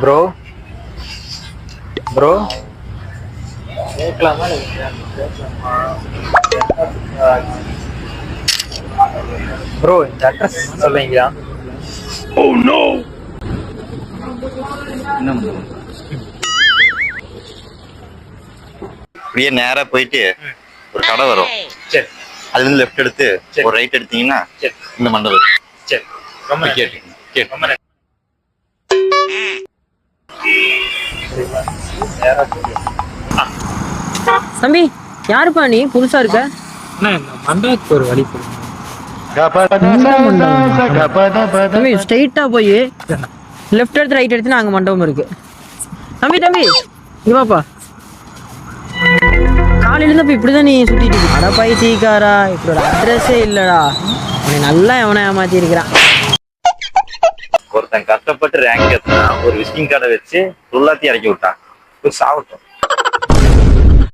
Bro bro கேட்கலாமா? Bro இந்த address சொல்லுவீங்களா? Oh no. அப்படியே நேரா போயிட்டு ஒரு கடை வரும். சரி. அதுல இருந்து லெஃப்ட் எடுத்து ஒரு ரைட் எடுத்தீங்கன்னா இந்த மண்டபம். சரி. ரொம்ப கேட்டு கேட்டு ரொம்ப தம்பி யாருப்பா நீ புதுசா இருக்க? மண்டபத்துக்கு ஒரு வழி தம்பி ஸ்ட்ரைட்டா போய் லெஃப்ட் எடுத்து ரைட் எடுத்து அங்க மண்டபம் இருக்கு. தம்பி தம்பி இவாப்பா காலையில இருந்து இப்ப இப்படிதான் நீ சுத்திட்டு இருக்க. அட பைத்தியக்காரா, இப்படி அட்ரஸே இல்லடா. உன்னை நல்லா எவனை ஏமாத்தி இருக்கிறான். ஒருத்தன் கஷ்டப்பட்டு ரேங்க் ஏற்றினா ஒரு விசிட்டிங் கார்டை வச்சு எல்லாத்தையும் இறக்கி விட்டான். ஒரு சாவட்டும்.